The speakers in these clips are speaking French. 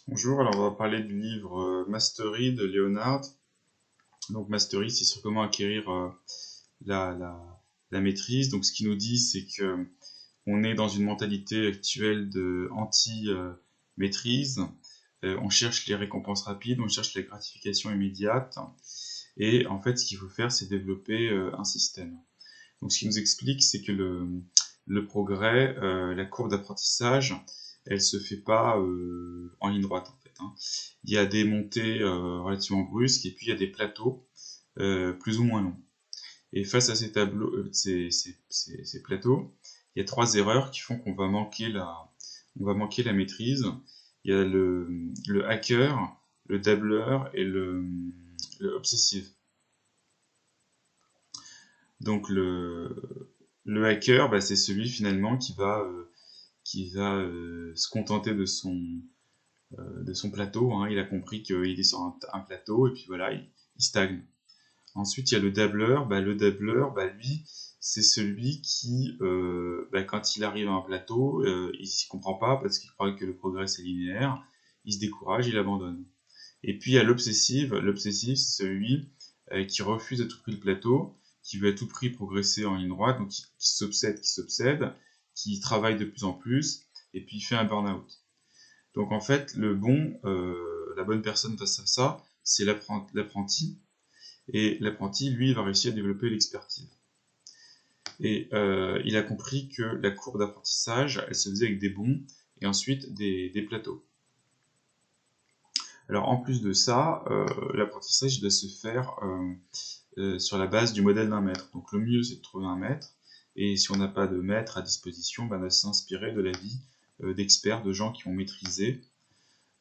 Bonjour, alors on va parler du livre Mastery de Leonard. Donc Mastery, c'est sur comment acquérir la, la- la maîtrise. Donc ce qu'il nous dit, c'est que on est dans une mentalité actuelle de anti-maîtrise. On cherche les récompenses rapides, on cherche la gratification immédiate. Et en fait, ce qu'il faut faire, c'est développer un système. Donc ce qu'il nous explique, c'est que le progrès, la courbe d'apprentissage, elle se fait pas en ligne droite en fait, hein. Il y a des montées relativement brusques et puis il y a des plateaux plus ou moins longs. Et face à ces tableaux, ces plateaux, il y a trois erreurs qui font qu'on va on va manquer la maîtrise. Il y a le hacker, le dabbler et le obsessive. Donc le hacker, bah, c'est celui finalement qui va se contenter de son plateau, hein. Il a compris qu'il est sur un plateau et puis voilà, il stagne. Ensuite, il y a le dabbler. Bah, le dabbler, bah, lui, c'est celui qui, bah, quand il arrive à un plateau, il s'y comprend pas parce qu'il croit que le progrès c'est linéaire, il se décourage, il abandonne. Et puis il y a l'obsessive. L'obsessive, c'est celui qui refuse à tout prix le plateau, qui veut à tout prix progresser en ligne droite, donc qui s'obsède, qui travaille de plus en plus, et puis il fait un burn-out. Donc en fait, la bonne personne face à ça, c'est l'apprenti, et l'apprenti, lui, va réussir à développer l'expertise. Et il a compris que la courbe d'apprentissage, elle se faisait avec des bons et ensuite des plateaux. Alors en plus de ça, l'apprentissage doit se faire sur la base du modèle d'un maître. Donc le mieux, c'est de trouver un maître, et si on n'a pas de maître à disposition, ben, on va s'inspirer de la vie d'experts, de gens qui ont maîtrisé,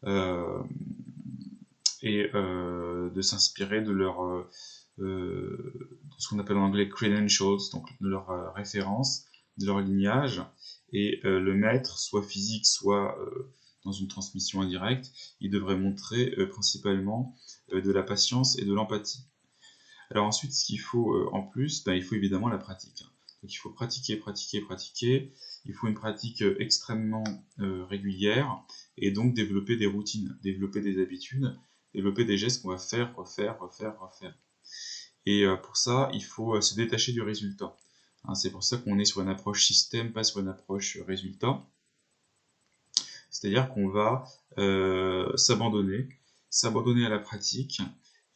euh, et de s'inspirer de ce qu'on appelle en anglais credentials, donc de leurs références, de leur lignage, et le maître, soit physique, soit dans une transmission indirecte, il devrait montrer principalement de la patience et de l'empathie. Alors ensuite, ce qu'il faut en plus, ben, il faut évidemment la pratique. Donc il faut pratiquer, pratiquer, pratiquer. Il faut une pratique extrêmement régulière et donc développer des routines, développer des habitudes, développer des gestes qu'on va faire, refaire, refaire, refaire. Et pour ça, il faut se détacher du résultat. Hein, c'est pour ça qu'on est sur une approche système, pas sur une approche résultat. C'est-à-dire qu'on va s'abandonner à la pratique,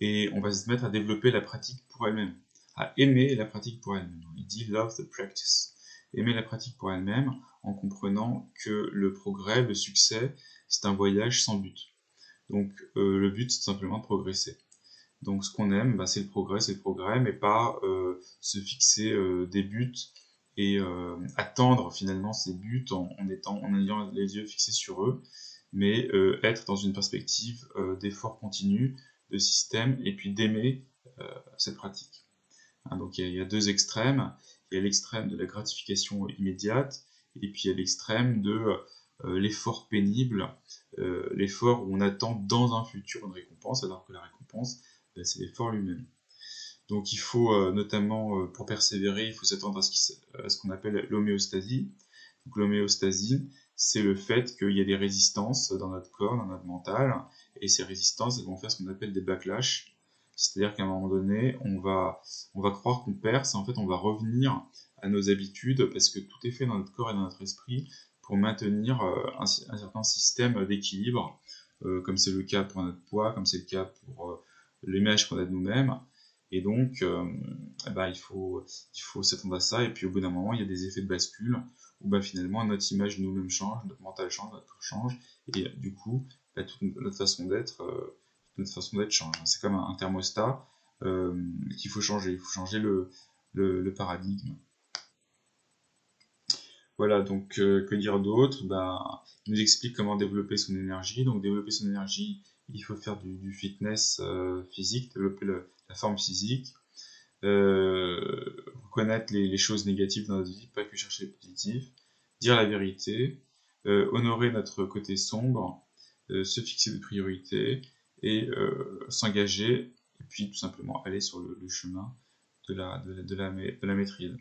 et on va se mettre à développer la pratique pour elle-même, à aimer la pratique pour elle-même. Il dit love the practice. Aimer la pratique pour elle-même en comprenant que le progrès, le succès, c'est un voyage sans but. Donc le but, c'est simplement de progresser. Donc ce qu'on aime, bah, c'est le progrès, mais pas se fixer des buts et attendre finalement ces buts en ayant les yeux fixés sur eux, mais être dans une perspective d'effort continu, de système, et puis d'aimer cette pratique. Hein, donc il y a deux extrêmes. Il y a l'extrême de la gratification immédiate, et puis il y a l'extrême de l'effort pénible, l'effort où on attend dans un futur une récompense, alors que la récompense, ben, c'est l'effort lui-même. Donc il faut notamment, pour persévérer, il faut s'attendre à ce qu'on appelle l'homéostasie. Donc l'homéostasie, c'est le fait qu'il y a des résistances dans notre corps, dans notre mental, et ces résistances, elles vont faire ce qu'on appelle des backlash. C'est-à-dire qu'à un moment donné, on va croire qu'on perce, et en fait on va revenir à nos habitudes, parce que tout est fait dans notre corps et dans notre esprit pour maintenir un certain système d'équilibre, comme c'est le cas pour notre poids, comme c'est le cas pour l'image qu'on a de nous-mêmes. Et donc, bah, il faut s'attendre à ça, et puis au bout d'un moment, il y a des effets de bascule, où bah, finalement notre image de nous-mêmes change, notre mental change, notre corps change, et du coup, bah, toute notre façon d'être change. C'est comme un thermostat qu'il faut changer. Il faut changer le paradigme. Voilà, donc que dire d'autre? Ben, il nous explique comment développer son énergie. Donc développer son énergie, il faut faire du fitness physique, développer la forme physique, reconnaître les choses négatives dans notre vie, pas que chercher les positifs, dire la vérité, honorer notre côté sombre, se fixer des priorités et s'engager, et puis tout simplement aller sur le chemin de la maîtrise.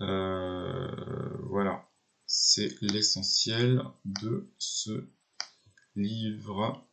Voilà. c'est l'essentiel de ce livre.